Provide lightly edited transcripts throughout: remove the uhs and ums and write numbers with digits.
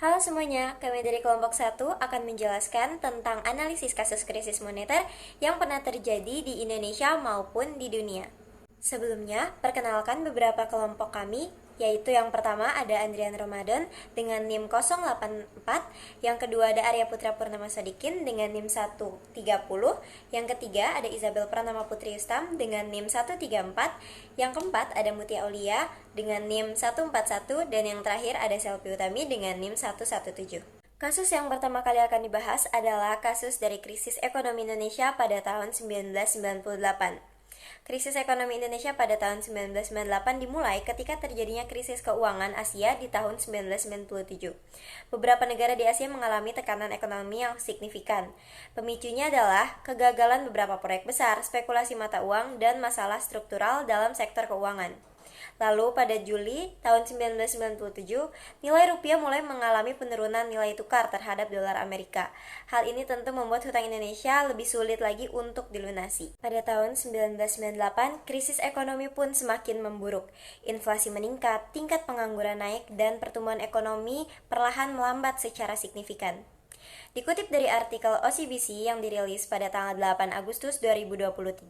Halo semuanya, kami dari kelompok 1 akan menjelaskan tentang analisis kasus krisis moneter yang pernah terjadi di Indonesia maupun di dunia. Sebelumnya, perkenalkan beberapa kelompok kami, yaitu yang pertama ada Andrian Ramadan dengan NIM 084, yang kedua ada Arya Putra Purnama Sadikin dengan NIM 130, yang ketiga ada Isabel Pranama Putri Ustam dengan NIM 134, yang keempat ada Mutia Aulia dengan NIM 141, dan yang terakhir ada Selvi Utami dengan NIM 117. Kasus yang pertama kali akan dibahas adalah kasus dari krisis ekonomi Indonesia pada tahun 1998. Krisis ekonomi Indonesia pada tahun 1998 dimulai ketika terjadinya krisis keuangan Asia di tahun 1997. Beberapa negara di Asia mengalami tekanan ekonomi yang signifikan. Pemicunya adalah kegagalan beberapa proyek besar, spekulasi mata uang, dan masalah struktural dalam sektor keuangan. Lalu pada Juli tahun 1997, nilai rupiah mulai mengalami penurunan nilai tukar terhadap dolar Amerika. Hal ini tentu membuat hutang Indonesia lebih sulit lagi untuk dilunasi. Pada tahun 1998, krisis ekonomi pun semakin memburuk. Inflasi meningkat, tingkat pengangguran naik, dan pertumbuhan ekonomi perlahan melambat secara signifikan. Dikutip dari artikel OCBC yang dirilis pada tanggal 8 Agustus 2023,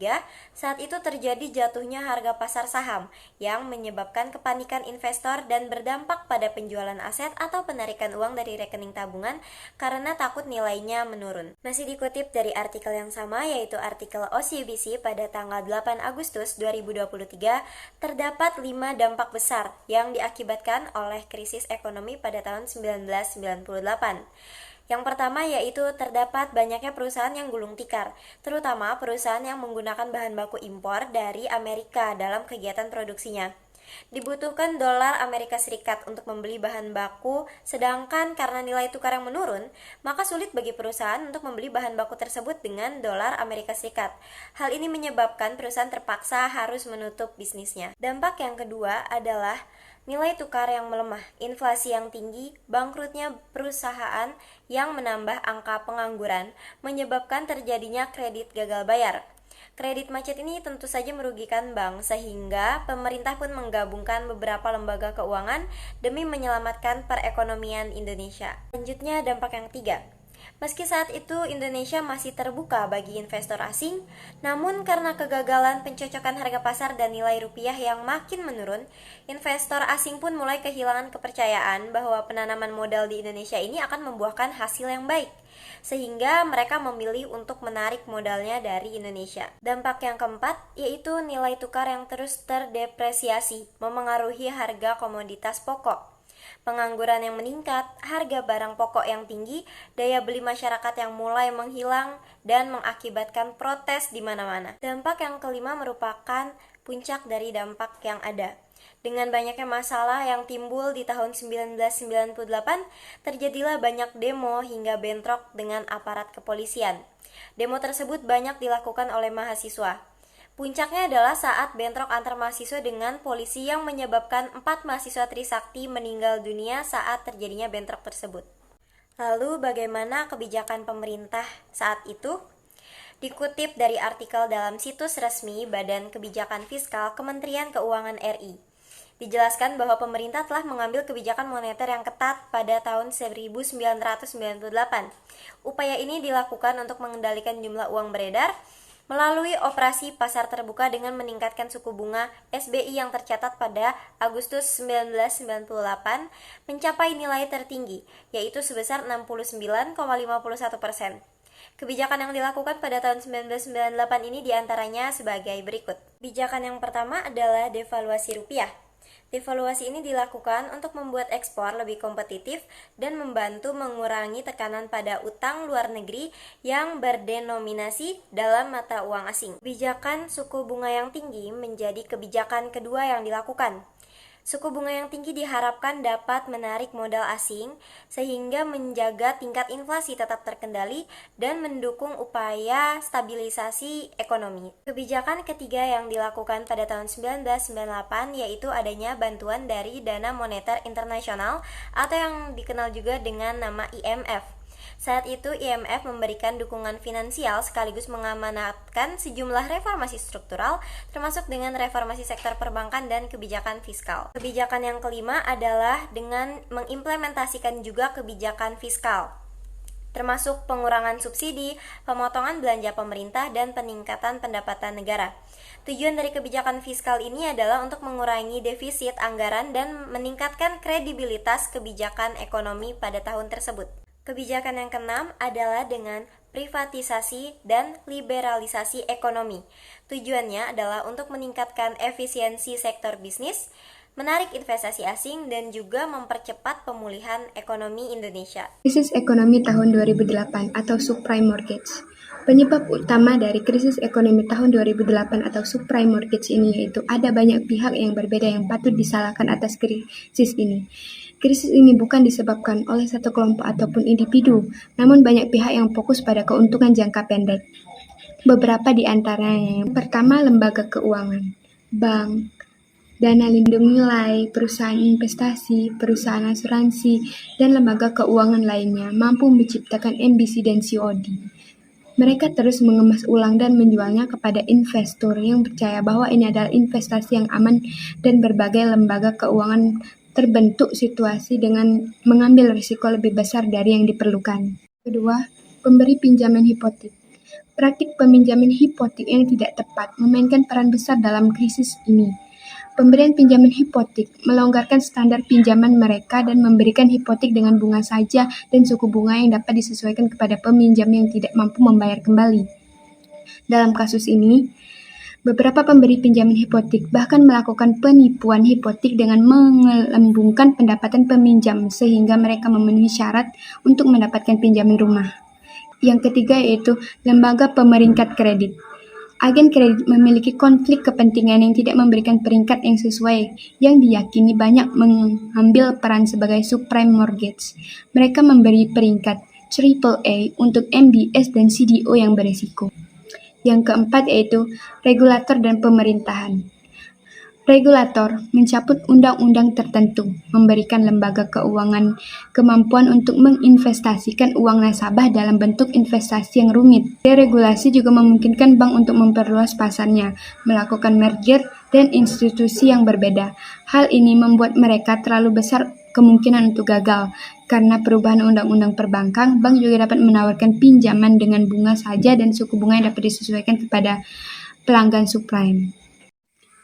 saat itu terjadi jatuhnya harga pasar saham yang menyebabkan kepanikan investor dan berdampak pada penjualan aset atau penarikan uang dari rekening tabungan karena takut nilainya menurun. Masih dikutip dari artikel yang sama, yaitu artikel OCBC pada tanggal 8 Agustus 2023, terdapat 5 dampak besar yang diakibatkan oleh krisis ekonomi pada tahun 1998. Yang pertama yaitu terdapat banyaknya perusahaan yang gulung tikar, terutama perusahaan yang menggunakan bahan baku impor dari Amerika dalam kegiatan produksinya. Dibutuhkan dolar Amerika Serikat untuk membeli bahan baku, sedangkan karena nilai tukar yang menurun, maka sulit bagi perusahaan untuk membeli bahan baku tersebut dengan dolar Amerika Serikat. Hal ini menyebabkan perusahaan terpaksa harus menutup bisnisnya. Dampak yang kedua adalah nilai tukar yang melemah, inflasi yang tinggi, bangkrutnya perusahaan yang menambah angka pengangguran, menyebabkan terjadinya kredit gagal bayar. Kredit macet ini tentu saja merugikan bank, sehingga pemerintah pun menggabungkan beberapa lembaga keuangan demi menyelamatkan perekonomian Indonesia. Selanjutnya, dampak yang ketiga. Meski saat itu Indonesia masih terbuka bagi investor asing, namun karena kegagalan pencocokan harga pasar dan nilai rupiah yang makin menurun, investor asing pun mulai kehilangan kepercayaan bahwa penanaman modal di Indonesia ini akan membuahkan hasil yang baik, sehingga mereka memilih untuk menarik modalnya dari Indonesia. Dampak yang keempat yaitu nilai tukar yang terus terdepresiasi, memengaruhi harga komoditas pokok. Pengangguran yang meningkat, harga barang pokok yang tinggi, daya beli masyarakat yang mulai menghilang, dan mengakibatkan protes di mana-mana. Dampak yang kelima merupakan puncak dari dampak yang ada. Dengan banyaknya masalah yang timbul di tahun 1998, terjadilah banyak demo hingga bentrok dengan aparat kepolisian. Demo tersebut banyak dilakukan oleh mahasiswa. Puncaknya adalah saat bentrok antar mahasiswa dengan polisi yang menyebabkan 4 mahasiswa Trisakti meninggal dunia saat terjadinya bentrok tersebut. Lalu bagaimana kebijakan pemerintah saat itu? Dikutip dari artikel dalam situs resmi Badan Kebijakan Fiskal Kementerian Keuangan RI. Dijelaskan bahwa pemerintah telah mengambil kebijakan moneter yang ketat pada tahun 1998. Upaya ini dilakukan untuk mengendalikan jumlah uang beredar melalui operasi pasar terbuka dengan meningkatkan suku bunga SBI yang tercatat pada Agustus 1998 mencapai nilai tertinggi, yaitu sebesar 69,51%. Kebijakan yang dilakukan pada tahun 1998 ini diantaranya sebagai berikut. Kebijakan yang pertama adalah devaluasi rupiah. Devaluasi ini dilakukan untuk membuat ekspor lebih kompetitif dan membantu mengurangi tekanan pada utang luar negeri yang berdenominasi dalam mata uang asing. Kebijakan suku bunga yang tinggi menjadi kebijakan kedua yang dilakukan. Suku bunga yang tinggi diharapkan dapat menarik modal asing sehingga menjaga tingkat inflasi tetap terkendali dan mendukung upaya stabilisasi ekonomi. Kebijakan ketiga yang dilakukan pada tahun 1998 yaitu adanya bantuan dari Dana Moneter Internasional atau yang dikenal juga dengan nama IMF. Saat itu IMF memberikan dukungan finansial sekaligus mengamanatkan sejumlah reformasi struktural termasuk dengan reformasi sektor perbankan dan kebijakan fiskal. Kebijakan yang kelima adalah dengan mengimplementasikan juga kebijakan fiskal, termasuk pengurangan subsidi, pemotongan belanja pemerintah, dan peningkatan pendapatan negara. Tujuan dari kebijakan fiskal ini adalah untuk mengurangi defisit anggaran dan meningkatkan kredibilitas kebijakan ekonomi pada tahun tersebut. Kebijakan yang keenam adalah dengan privatisasi dan liberalisasi ekonomi. Tujuannya adalah untuk meningkatkan efisiensi sektor bisnis, menarik investasi asing, dan juga mempercepat pemulihan ekonomi Indonesia. Krisis ekonomi tahun 2008 atau subprime mortgage. Penyebab utama dari krisis ekonomi tahun 2008 atau subprime mortgage ini yaitu ada banyak pihak yang berbeda yang patut disalahkan atas krisis ini. Krisis ini bukan disebabkan oleh satu kelompok ataupun individu, namun banyak pihak yang fokus pada keuntungan jangka pendek. Beberapa di antaranya yang pertama lembaga keuangan, bank, dana lindung nilai, perusahaan investasi, perusahaan asuransi, dan lembaga keuangan lainnya mampu menciptakan MBC dan COD. Mereka terus mengemas ulang dan menjualnya kepada investor yang percaya bahwa ini adalah investasi yang aman dan berbagai lembaga keuangan terbentuk situasi dengan mengambil risiko lebih besar dari yang diperlukan. Kedua, pemberi pinjaman hipotek. Praktik peminjaman hipotek yang tidak tepat memainkan peran besar dalam krisis ini. Pemberian pinjaman hipotek melonggarkan standar pinjaman mereka dan memberikan hipotek dengan bunga saja dan suku bunga yang dapat disesuaikan kepada peminjam yang tidak mampu membayar kembali. Dalam kasus ini, beberapa pemberi pinjaman hipotek bahkan melakukan penipuan hipotek dengan menggelembungkan pendapatan peminjam sehingga mereka memenuhi syarat untuk mendapatkan pinjaman rumah. Yang ketiga yaitu lembaga pemeringkat kredit. Agen kredit memiliki konflik kepentingan yang tidak memberikan peringkat yang sesuai, yang diyakini banyak mengambil peran sebagai subprime mortgage. Mereka memberi peringkat AAA untuk MBS dan CDO yang berisiko. Yang keempat yaitu regulator dan pemerintahan. Regulator mencabut undang-undang tertentu, memberikan lembaga keuangan kemampuan untuk menginvestasikan uang nasabah dalam bentuk investasi yang rumit. Deregulasi juga memungkinkan bank untuk memperluas pasarnya, melakukan merger dan institusi yang berbeda. Hal ini membuat mereka terlalu besar kemungkinan untuk gagal. Karena perubahan undang-undang perbankan, bank juga dapat menawarkan pinjaman dengan bunga saja dan suku bunga yang dapat disesuaikan kepada pelanggan subprime.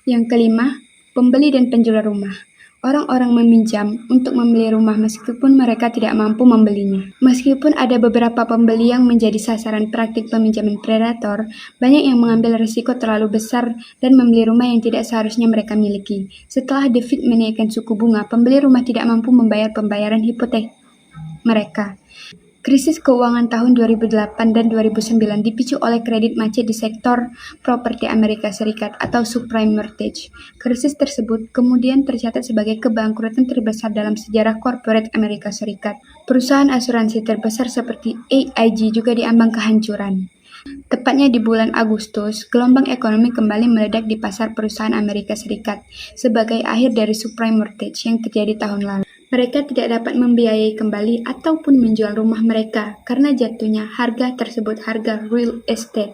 Yang kelima, pembeli dan penjual rumah. Orang-orang meminjam untuk membeli rumah meskipun mereka tidak mampu membelinya. Meskipun ada beberapa pembeli yang menjadi sasaran praktik peminjaman predator, banyak yang mengambil risiko terlalu besar dan membeli rumah yang tidak seharusnya mereka miliki. Setelah The Fed menaikkan suku bunga, pembeli rumah tidak mampu membayar pembayaran hipotek mereka. Krisis keuangan tahun 2008 dan 2009 dipicu oleh kredit macet di sektor properti Amerika Serikat atau subprime mortgage. Krisis tersebut kemudian tercatat sebagai kebangkrutan terbesar dalam sejarah korporat Amerika Serikat. Perusahaan asuransi terbesar seperti AIG juga diambang kehancuran. Tepatnya di bulan Agustus, gelombang ekonomi kembali meledak di pasar perusahaan Amerika Serikat sebagai akhir dari subprime mortgage yang terjadi tahun lalu. Mereka tidak dapat membiayai kembali ataupun menjual rumah mereka karena jatuhnya harga tersebut harga real estate.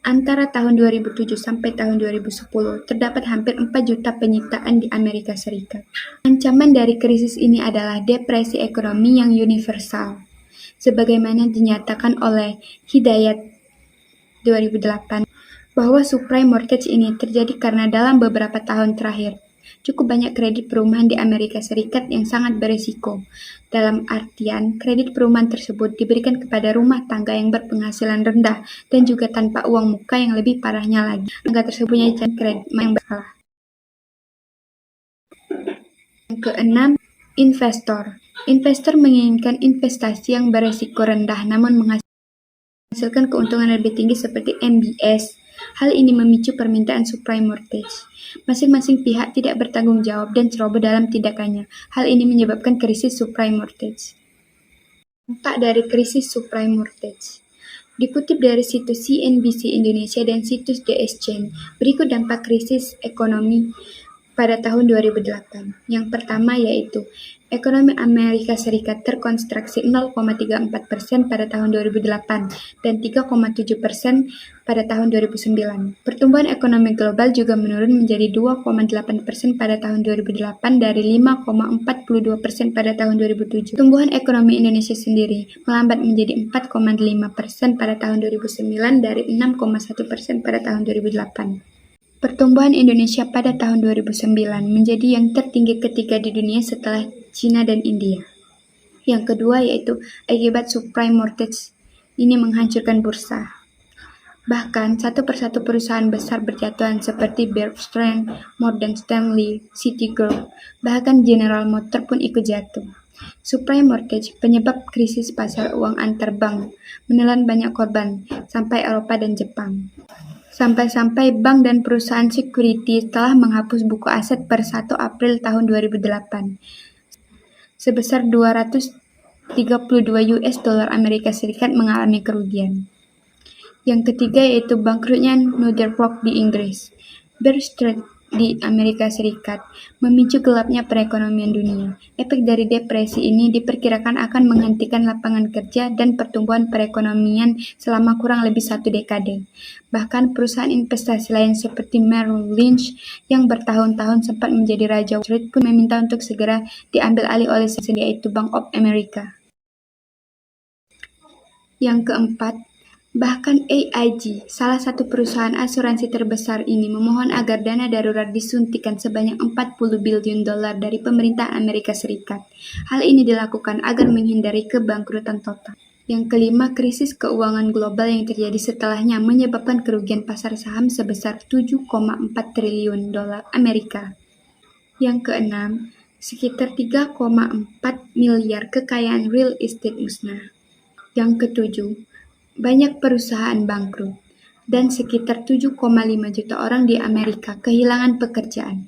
Antara tahun 2007 sampai tahun 2010, terdapat hampir 4 juta penyitaan di Amerika Serikat. Ancaman dari krisis ini adalah depresi ekonomi yang universal. Sebagaimana dinyatakan oleh Hidayat 2008, bahwa subprime mortgage ini terjadi karena dalam beberapa tahun terakhir, cukup banyak kredit perumahan di Amerika Serikat yang sangat berisiko. Dalam artian, kredit perumahan tersebut diberikan kepada rumah tangga yang berpenghasilan rendah dan juga tanpa uang muka yang lebih parahnya lagi. Tangga tersebut punya kredit yang bersalah. Yang keenam, investor. Investor menginginkan investasi yang berisiko rendah namun menghasilkan keuntungan lebih tinggi seperti MBS. Hal ini memicu permintaan subprime mortgage. Masing-masing pihak tidak bertanggung jawab dan ceroboh dalam tindakannya. Hal ini menyebabkan krisis subprime mortgage. Dampak dari krisis subprime mortgage. Dikutip dari situs CNBC Indonesia dan situs The Exchange, berikut dampak krisis ekonomi pada tahun 2008. Yang pertama yaitu ekonomi Amerika Serikat terkontraksi 0,34% pada tahun 2008 dan 3,7% pada tahun 2009. Pertumbuhan ekonomi global juga menurun menjadi 2,8% pada tahun 2008 dari 5,42% pada tahun 2007. Pertumbuhan ekonomi Indonesia sendiri melambat menjadi 4,5% pada tahun 2009 dari 6,1% pada tahun 2008. Pertumbuhan Indonesia pada tahun 2009 menjadi yang tertinggi ketiga di dunia setelah China dan India. Yang kedua yaitu akibat subprime mortgage ini menghancurkan bursa. Bahkan satu persatu perusahaan besar berjatuhan seperti Bear Stearns, Morgan Stanley, Citigroup, bahkan General Motors pun ikut jatuh. Subprime mortgage penyebab krisis pasar uang antar bank menelan banyak korban sampai Eropa dan Jepang. Sampai-sampai bank dan perusahaan security telah menghapus buku aset per 1 April tahun 2008 sebesar 232 US dollar Amerika Serikat mengalami kerugian. Yang ketiga yaitu bangkrutnya Northern Rock di Inggris. Bear Stearns di Amerika Serikat memicu gelapnya perekonomian dunia. Efek dari depresi ini diperkirakan akan menghentikan lapangan kerja dan pertumbuhan perekonomian selama kurang lebih 1 dekade. Bahkan perusahaan investasi lain seperti Merrill Lynch yang bertahun-tahun sempat menjadi raja Wall Street pun meminta untuk segera diambil alih oleh yaitu Bank of America. Yang keempat, bahkan AIG, salah satu perusahaan asuransi terbesar ini memohon agar dana darurat disuntikan sebanyak 40 billion dolar dari pemerintah Amerika Serikat. Hal ini dilakukan agar menghindari kebangkrutan total. Yang kelima, krisis keuangan global yang terjadi setelahnya menyebabkan kerugian pasar saham sebesar 7,4 triliun dolar Amerika. Yang keenam, sekitar 3,4 miliar kekayaan real estate musnah. Yang ketujuh, banyak perusahaan bangkrut, dan sekitar 7,5 juta orang di Amerika kehilangan pekerjaan.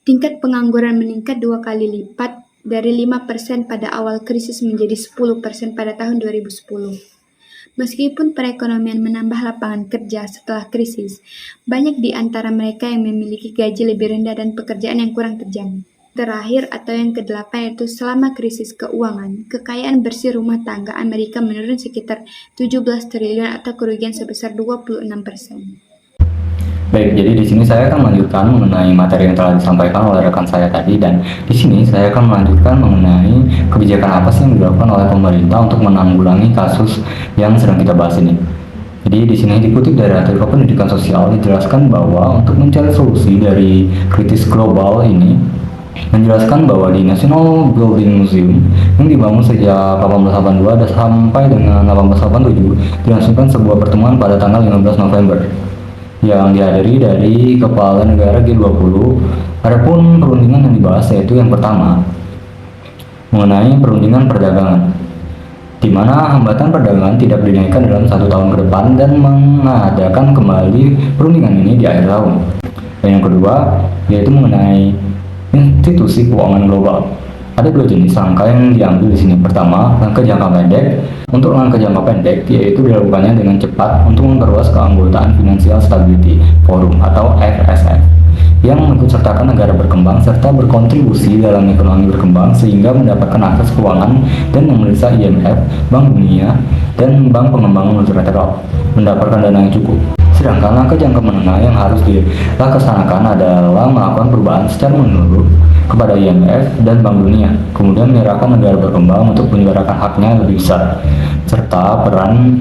Tingkat pengangguran meningkat 2 kali lipat dari 5% pada awal krisis menjadi 10% pada tahun 2010. Meskipun perekonomian menambah lapangan kerja setelah krisis, banyak di antara mereka yang memiliki gaji lebih rendah dan pekerjaan yang kurang terjamin. Terakhir atau yang kedelapan yaitu selama krisis keuangan, kekayaan bersih rumah tangga Amerika menurun sekitar 17 triliun atau kerugian sebesar 26%. Baik, jadi di sini saya akan melanjutkan mengenai materi yang telah disampaikan oleh rekan saya tadi, dan di sini saya akan melanjutkan mengenai kebijakan apa sih yang dilakukan oleh pemerintah untuk menanggulangi kasus yang sedang kita bahas ini. Jadi di sini dikutip dari artikel Pendidikan Sosial dijelaskan bahwa untuk mencari solusi dari krisis global ini, menjelaskan bahwa di National Building Museum yang dibangun sejak 1882 dan sampai dengan 1887 dilangsungkan sebuah pertemuan pada tanggal 15 November yang dihadiri dari kepala negara G20. Adapun perundingan yang dibahas yaitu yang pertama mengenai perundingan perdagangan, di mana hambatan perdagangan tidak dinaikkan dalam 1 tahun ke depan dan mengadakan kembali perundingan ini di akhir tahun. Dan yang kedua yaitu mengenai institusi keuangan global. Ada 2 jenis langkah yang diambil di sini. Pertama, langkah jangka pendek. Untuk langkah jangka pendek, yaitu dilakukannya dengan cepat untuk memperluas keanggotaan Financial Stability Forum atau FSF, yang mengikutsertakan negara berkembang serta berkontribusi dalam ekonomi berkembang sehingga mendapatkan akses keuangan dan memeriksa IMF, Bank Dunia, dan Bank Pengembangan Multilateral mendapatkan dana yang cukup. Sedangkan langkah jangka menengah yang harus dilaksanakan adalah melakukan perubahan secara menyeluruh kepada IMF dan Bank Dunia, kemudian menyerahkan negara berkembang untuk menyuarakan haknya lebih besar, serta peran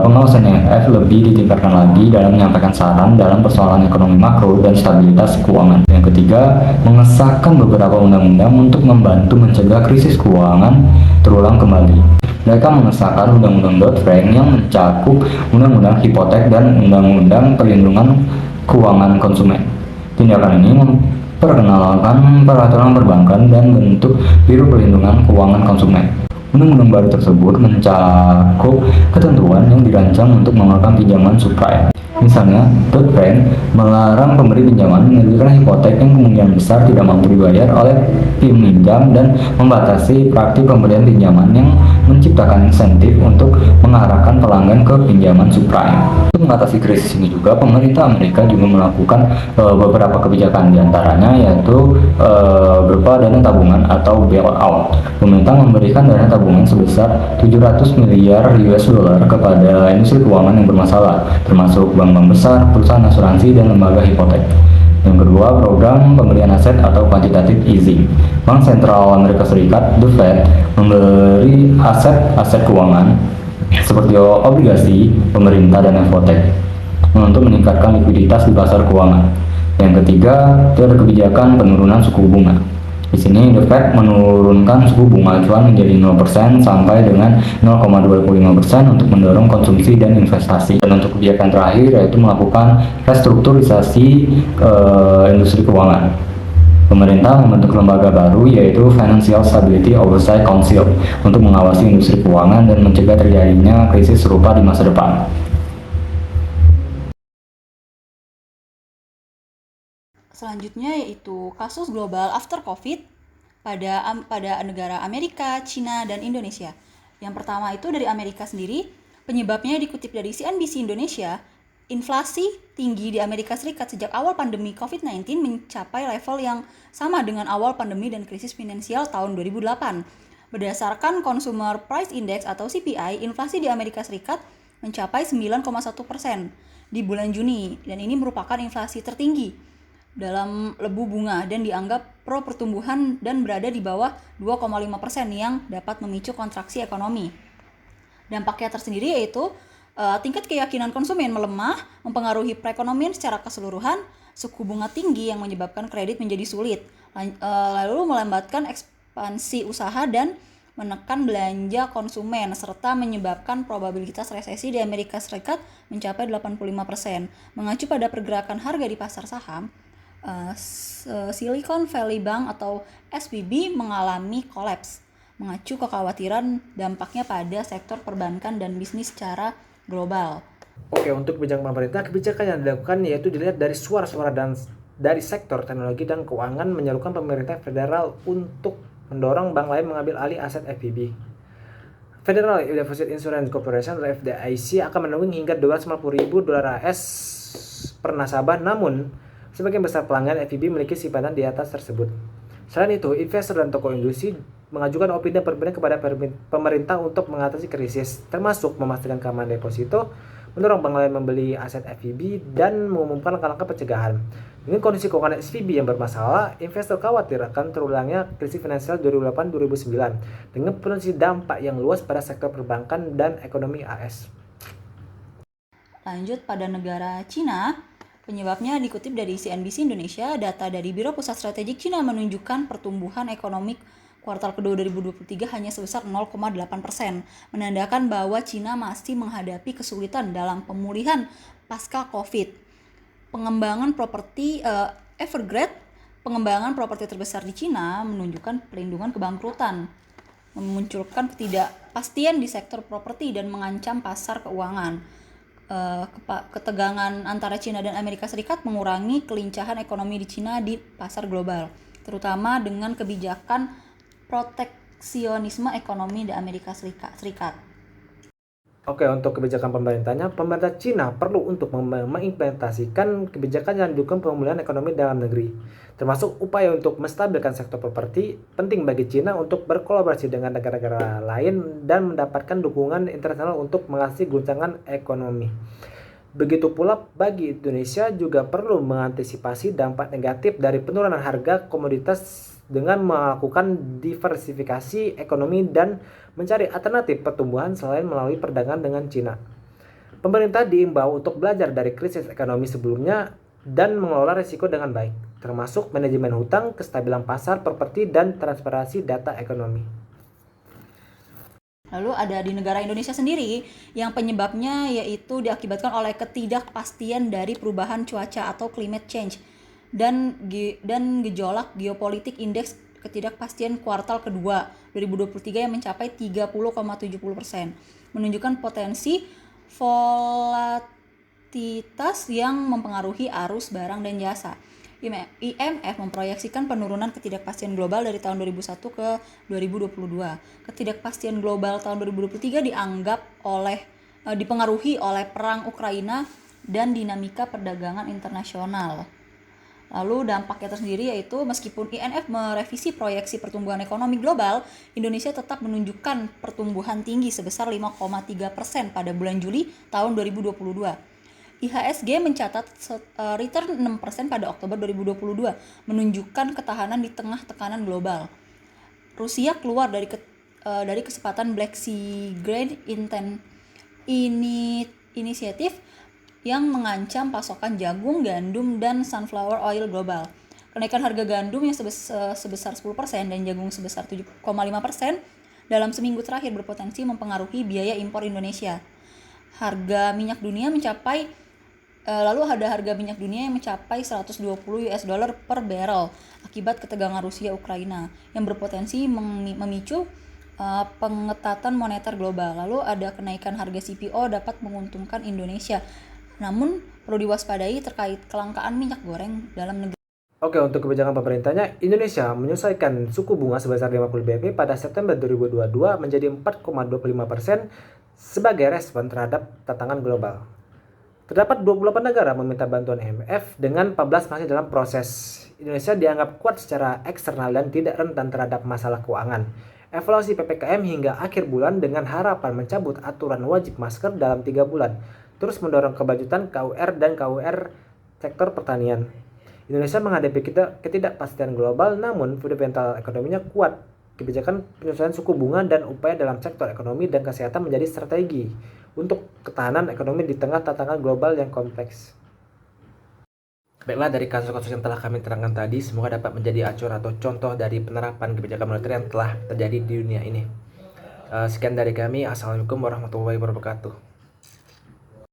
pengawasan IMF lebih ditingkatkan lagi dalam menyampaikan saran dalam persoalan ekonomi makro dan stabilitas keuangan. Yang ketiga, mengesahkan beberapa undang-undang untuk membantu mencegah krisis keuangan terulang kembali. Mereka mengesahkan Undang-Undang Dodd-Frank yang mencakup Undang-Undang Hipotek dan Undang-Undang Perlindungan Keuangan Konsumen. Tindakan ini memperkenalkan peraturan perbankan dan bentuk Biro Perlindungan Keuangan Konsumen. Undang-undang baru tersebut mencakup ketentuan yang dirancang untuk mengeluarkan pinjaman subprime. Misalnya, Dodd-Frank melarang pemberi pinjaman menerbitkan hipotek yang kemungkinan besar tidak mampu dibayar oleh peminjam dan membatasi praktik pemberian pinjaman yang menciptakan insentif untuk mengarahkan pelanggan ke pinjaman subprime. Untuk mengatasi krisis ini juga, pemerintah Amerika juga melakukan beberapa kebijakan, diantaranya yaitu berupa dana tabungan atau bailout. Pemerintah memberikan dana tabungan sebesar 700 miliar US dollar kepada industri keuangan yang bermasalah, termasuk bank-bank besar, perusahaan asuransi, dan lembaga hipotek. Yang kedua, program pemberian aset atau quantitative easing. Bank Sentral Amerika Serikat, The Fed, memberi aset-aset keuangan seperti obligasi, pemerintah, dan hipotek untuk meningkatkan likuiditas di pasar keuangan. Yang ketiga, itu ada kebijakan penurunan suku bunga. Di sini The Fed menurunkan suku bunga acuan menjadi 0% sampai dengan 0,25% untuk mendorong konsumsi dan investasi. Dan untuk kebijakan terakhir yaitu melakukan restrukturisasi industri keuangan. Pemerintah membentuk lembaga baru yaitu Financial Stability Oversight Council untuk mengawasi industri keuangan dan mencegah terjadinya krisis serupa di masa depan. Selanjutnya yaitu kasus global after COVID pada negara Amerika, China, dan Indonesia. Yang pertama itu dari Amerika sendiri, penyebabnya dikutip dari CNBC Indonesia, inflasi tinggi di Amerika Serikat sejak awal pandemi COVID-19 mencapai level yang sama dengan awal pandemi dan krisis finansial tahun 2008. Berdasarkan Consumer Price Index atau CPI, inflasi di Amerika Serikat mencapai 9,1% di bulan Juni, dan ini merupakan inflasi tertinggi dalam lebu bunga dan dianggap pro pertumbuhan dan berada di bawah 2,5% yang dapat memicu kontraksi ekonomi. Dampaknya tersendiri yaitu tingkat keyakinan konsumen melemah, mempengaruhi perekonomian secara keseluruhan, suku bunga tinggi yang menyebabkan kredit menjadi sulit, lalu melambatkan ekspansi usaha dan menekan belanja konsumen, serta menyebabkan probabilitas resesi di Amerika Serikat mencapai 85%. Mengacu pada pergerakan harga di pasar saham, Silicon Valley Bank atau SVB mengalami kolaps, mengacu kekhawatiran dampaknya pada sektor perbankan dan bisnis secara global. Oke, untuk kebijakan pemerintah, kebijakan yang dilakukan yaitu dilihat dari suara-suara dan dari sektor teknologi dan keuangan menyerukan pemerintah federal untuk mendorong bank lain mengambil alih aset FVB. Federal Deposit Insurance Corporation atau FDIC akan menanggung hingga $250,000 AS per nasabah, namun sebagian besar pelanggan FVB memiliki simpanan di atas tersebut. Selain itu, investor dan toko industri mengajukan opini dan perbedaan kepada pemerintah untuk mengatasi krisis, termasuk memastikan keamanan deposito, mendorong bank lain membeli aset FVB, dan mengumumkan langkah-langkah pencegahan. Dengan kondisi keuangan SVB yang bermasalah, investor khawatir akan terulangnya krisis finansial 2008-2009 dengan potensi dampak yang luas pada sektor perbankan dan ekonomi AS. Lanjut pada negara Cina. Penyebabnya dikutip dari CNBC Indonesia, data dari Biro Pusat Strategik Cina menunjukkan pertumbuhan ekonomi kuartal kedua 2023 hanya sebesar 0,8%, menandakan bahwa Cina masih menghadapi kesulitan dalam pemulihan pasca COVID. Pengembangan properti Evergrande, pengembangan properti terbesar di Cina, menunjukkan pelindungan kebangkrutan, memunculkan ketidakpastian di sektor properti dan mengancam pasar keuangan. Ketegangan antara Cina dan Amerika Serikat mengurangi kelincahan ekonomi di Cina di pasar global, terutama dengan kebijakan proteksionisme ekonomi di Amerika Serikat. Oke, untuk kebijakan pemerintahnya, pemerintah Cina perlu untuk mengimplementasikan kebijakan yang mendukung pemulihan ekonomi dalam negeri, termasuk upaya untuk menstabilkan sektor properti. Penting bagi Cina untuk berkolaborasi dengan negara-negara lain dan mendapatkan dukungan internasional untuk mengatasi guncangan ekonomi. Begitu pula bagi Indonesia juga perlu mengantisipasi dampak negatif dari penurunan harga komoditas dengan melakukan diversifikasi ekonomi dan mencari alternatif pertumbuhan selain melalui perdagangan dengan Cina. Pemerintah diimbau untuk belajar dari krisis ekonomi sebelumnya dan mengelola risiko dengan baik, termasuk manajemen hutang, kestabilan pasar properti, dan transparansi data ekonomi. Lalu ada di negara Indonesia sendiri yang penyebabnya yaitu diakibatkan oleh ketidakpastian dari perubahan cuaca atau climate change dan gejolak geopolitik. Indeks ketidakpastian kuartal kedua 2023 yang mencapai 30,70% menunjukkan potensi komoditas yang mempengaruhi arus barang dan jasa. IMF memproyeksikan penurunan ketidakpastian global dari tahun 2001 ke 2022. Ketidakpastian global tahun 2023 dipengaruhi oleh perang Ukraina dan dinamika perdagangan internasional. Lalu dampaknya tersendiri yaitu meskipun IMF merevisi proyeksi pertumbuhan ekonomi global, Indonesia tetap menunjukkan pertumbuhan tinggi sebesar 5,3% pada bulan Juli tahun 2022. IHSG mencatat return 6% pada Oktober 2022, menunjukkan ketahanan di tengah tekanan global. Rusia keluar dari kesempatan Black Sea Grain Initiative yang mengancam pasokan jagung, gandum, dan sunflower oil global. Kenaikan harga gandum yang sebesar 10% dan jagung sebesar 7,5% dalam seminggu terakhir berpotensi mempengaruhi biaya impor Indonesia. Harga minyak dunia mencapai yang mencapai 120 US dollar per barrel akibat ketegangan Rusia-Ukraina yang berpotensi memicu pengetatan moneter global. Lalu ada kenaikan harga CPO dapat menguntungkan Indonesia. Namun perlu diwaspadai terkait kelangkaan minyak goreng dalam negeri. Oke, untuk kebijakan pemerintahnya, Indonesia menyesuaikan suku bunga sebesar 50 BP pada September 2022 menjadi 4,25% sebagai respon terhadap tantangan global. Terdapat 28 negara meminta bantuan IMF dengan 14 masih dalam proses. Indonesia dianggap kuat secara eksternal dan tidak rentan terhadap masalah keuangan. Evaluasi PPKM hingga akhir bulan dengan harapan mencabut aturan wajib masker dalam 3 bulan. Terus mendorong kelanjutan KUR dan KUR sektor pertanian. Indonesia menghadapi ketidakpastian global namun fundamental ekonominya kuat. Kebijakan penyesuaian suku bunga dan upaya dalam sektor ekonomi dan kesehatan menjadi strategi untuk ketahanan ekonomi di tengah tantangan global yang kompleks. Baiklah, dari kasus-kasus yang telah kami terangkan tadi, semoga dapat menjadi acuan atau contoh dari penerapan kebijakan moneter yang telah terjadi di dunia ini. Sekian dari kami. Assalamualaikum warahmatullahi wabarakatuh.